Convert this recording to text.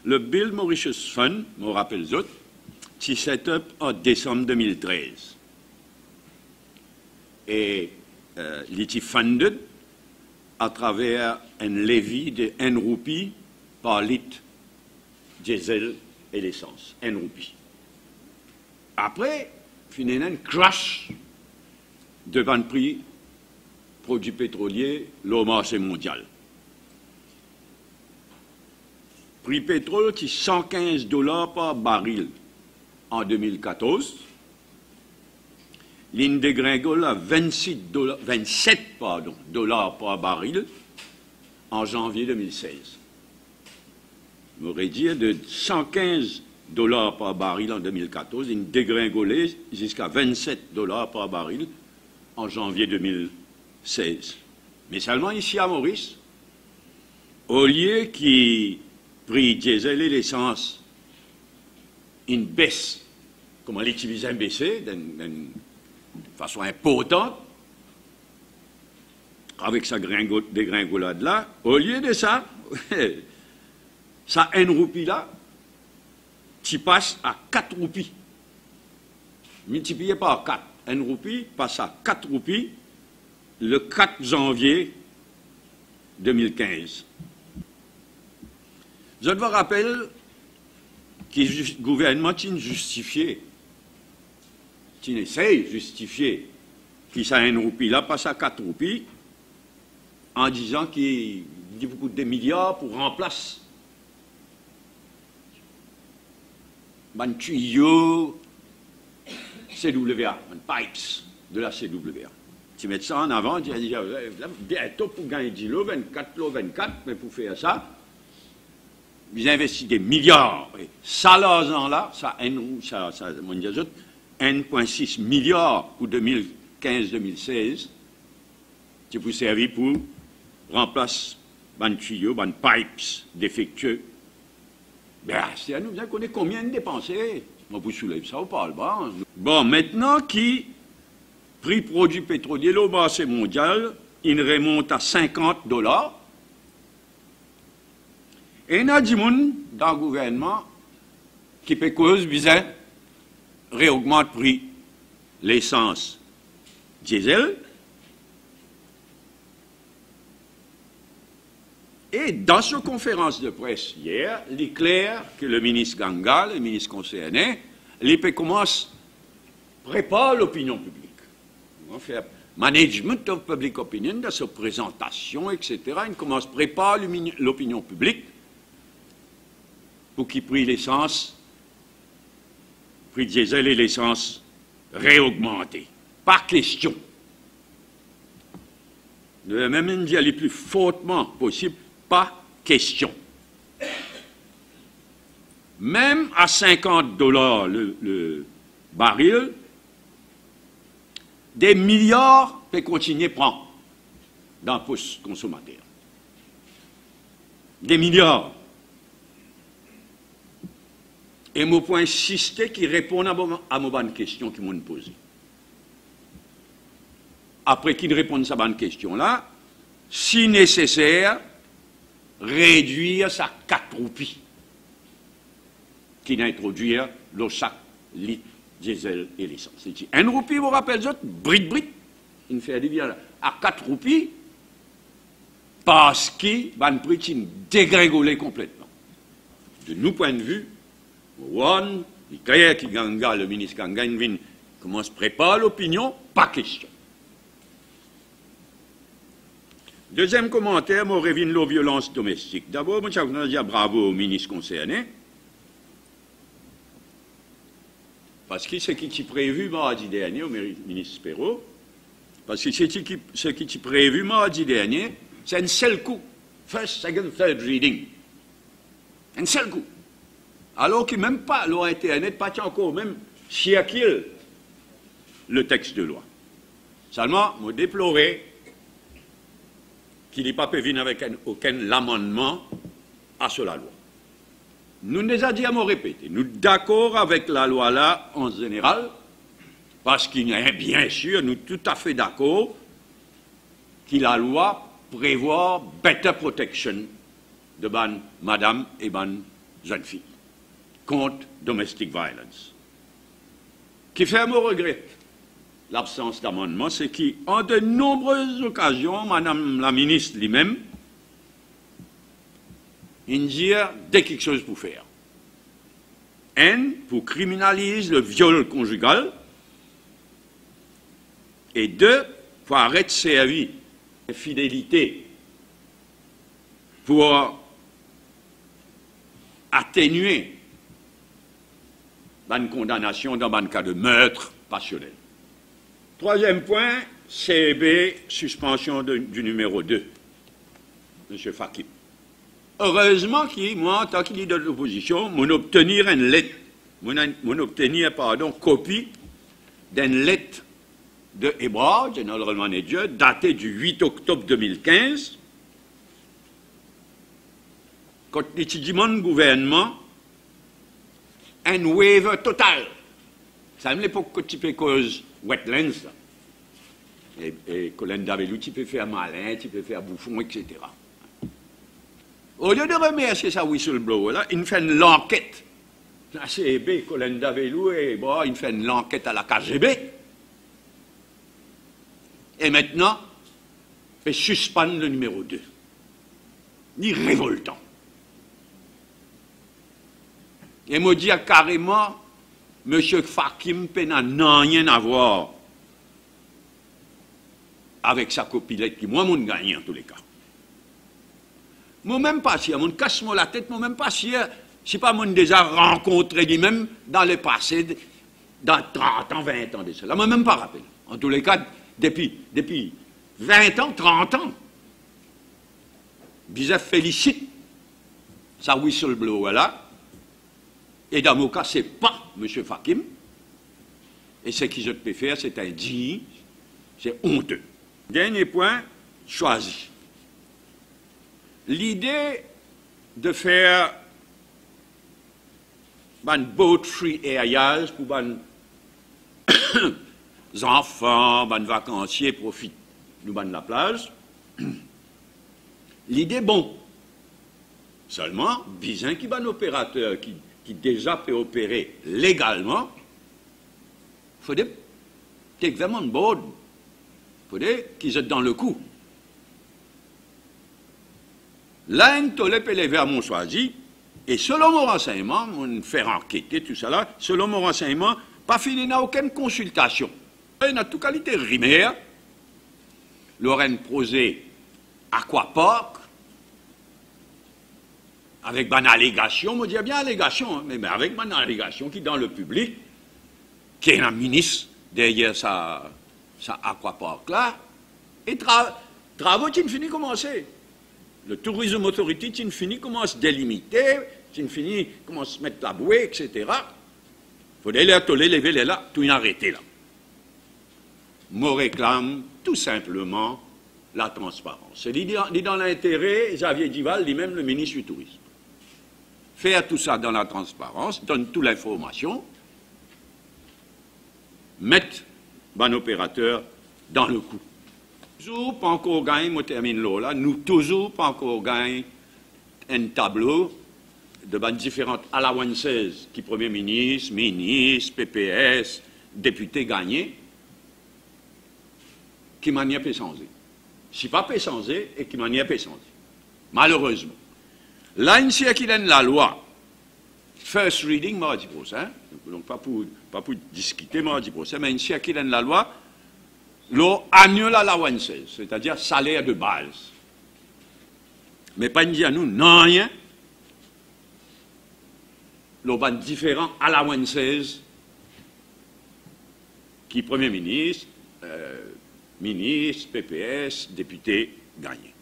le Bill Mauritius Fund, je me rappelle autres, qui set up en décembre 2013. Et il était funded à travers un levy de 1 roupie par litre diesel et l'essence. 1 roupie. Après, finalement, un crash devant le prix produits pétroliers au marché mondial. Prix pétrole qui $115 par baril en 2014. Ligne de gringole à 27 dollars par baril en janvier 2016. On aurait dit de 115 $ par baril en 2014, une dégringolée jusqu'à 27 $ par baril en janvier 2016. Mais seulement ici à Maurice, au lieu qui prix diesel et l'essence, une baisse, comment l'utiliser un baisser, d'une façon importante, avec sa dégringolade là, au lieu de ça, ça 1 roupie là, tu passes à 4 roupies. Multiplié par 4. 1 roupie passe à 4 roupies le 4 janvier 2015. Je vous rappelle que le gouvernement qui justifié, qui essaye de justifier qui ça 1 roupie là passe à 4 roupies en disant qu'il y a beaucoup de milliards pour remplacer un tuyau CWA, un pipes de la CWA. Tu mets ça en avant, tu dis bientôt pour gagner 10 lots, 24 lots, 24, mais pour faire ça, ils investissent des milliards. Et ça, l'argent-là, ça 1,6 milliard pour 2015-2016, qui vous servir pour remplacer un tuyau, un pipes défectueux. Ben, c'est à nous bien qu'on ait combien de dépensés. On vous soulève ça ou pas, le bas. Bon, maintenant, qui prix produits pétroliers, le marché mondial, il remonte à 50 $. Et il y a des gens dans le gouvernement qui peut cause bizarre réaugmente le prix l'essence diesel. Et dans cette conférence de presse hier, il est clair que le ministre Ganga, le ministre concerné, il commence à préparer l'opinion publique. On va faire management of public opinion, dans sa présentation, etc. Il commence à préparer l'opinion publique pour qu'il prix l'essence, prix diesel et l'essence réaugmenté. Pas question. De la même dire le plus fortement possible, pas question. Même à 50 $ le baril, des milliards peuvent continuer à prendre dans le poste consommateur. Des milliards. Et je peux insister qui répond à ma bonne question qui m'ont posée. Après qu'il réponde à sa bonne question-là, si nécessaire, réduire sa 4 roupies qui introduire le chaque litre diesel et l'essence. C'est 1 roupie, vous rappelez, brit, il fait des biens à 4 roupies parce qu'il va un prix qui dégringolé complètement. De nous point de vue, One, il clair qui Ganga, le ministre Ganga, il commence à préparer l'opinion, pas question. Deuxième commentaire, moi, revient la violence domestique. D'abord, moi, je veux dire bravo au ministre concerné, parce que ce qui est prévu mardi dernier, au ministre Perrault, parce que ce qui est prévu mardi dernier, c'est un seul coup. First, second, third reading. Un seul coup. Alors que même pas, loi Internet, pas encore même chiakil le texte de loi. Seulement, moi déplorer qu'il n'est pas pu venir avec aucun amendement à cela loi. Nous nous avons dit à me répéter, nous d'accord avec la loi là en général, parce qu'il y a bien sûr, nous tout à fait d'accord que la loi prévoit better protection de ban madame et ban jeunes filles contre domestic violence. Qui fait me regret l'absence d'amendement, c'est qu'en de nombreuses occasions, Madame la ministre lui-même, il dit dès quelque chose pour faire. Un, pour criminaliser le viol conjugal, et deux, pour arrêter servir de fidélité, pour atténuer une condamnation dans un cas de meurtre passionnel. Troisième point, CEB, suspension du numéro 2, M. Fakim. Heureusement moi, en tant que leader de l'opposition, m'on obtenir une lettre, copie d'une lettre de Ebrard, General Manager, datée du 8 octobre 2015, quand l'étudiant du gouvernement, un waiver total. Ça me l'époque que tu peux cause wetlands, là. Et Colin Davelou, tu peux faire malin, tu peux faire bouffon, etc. Au lieu de remercier sa whistleblower, là, il fait une enquête. La CEB, Colin Davelou, et bon, il fait une enquête à la KGB. Et maintenant, il suspend le numéro 2. Ni révoltant. Et me dit carrément, M. Fakim n'a rien à voir avec sa copilette qui, moi, m'en gagne en tous les cas. Moi-même pas si, je casse-moi la tête, moi-même pas si, je pas, moi déjà rencontré lui-même dans le passé, dans 30 ans, 20 ans de cela. Moi-même pas rappelé. En tous les cas, depuis 20 ans, 30 ans. Je félicite sa whistleblower là. Et dans mon cas, ce n'est pas M. Fakim. Et ce que je peux faire, c'est indigne, c'est honteux. Dernier point, choisi. L'idée de faire un boat free areas pour les enfants, les vacanciers profitent de la plage, l'idée bon. Seulement, bien qu'il y ait un opérateur qui déjà peut opérer légalement, il faut take them on board. Il faut qu'ils soient dans le coup. Là, on peut lever à mon choisi, et selon mon renseignement, on fait enquêter tout ça là, selon mon renseignement, pas fini n'a aucune consultation. Il a toute qualité rimaire, Lorraine Prosé, Aquapark, avec une allégation, on dit bien allégation, hein, mais avec une allégation qui est dans le public, qui est un ministre derrière sa aquapark là, et travaux qui ne finissent commencer. Le tourisme authority qui ne finit commence à délimiter, qui ne finit commence à se mettre la bouée, etc. Il faudrait les atteler, lever les là, tout arrêter là. Moi réclame tout simplement la transparence. C'est dans l'intérêt, Xavier Dival, lui-même le ministre du Tourisme. Faire tout ça dans la transparence, donne toute l'information, mettre un opérateur dans le coup. Toujours pas encore gagné, je termine là, nous toujours pas encore gagné un tableau de différentes allowances qui Premier ministre, ministre, PPS, députés gagnés, qui m'en y a pésancé. Si pas pésancé et qui m'en y a pésancé. Malheureusement. Là, il y a la loi. First reading, mardi prochain, donc pas pour discuter mardi prochain, mais il y a la loi, l'annual allowances, c'est-à-dire salaire de base. Mais pas dire à nous, non rien, l'on différents allowances qui Premier ministre, ministre, PPS, député, gagnent.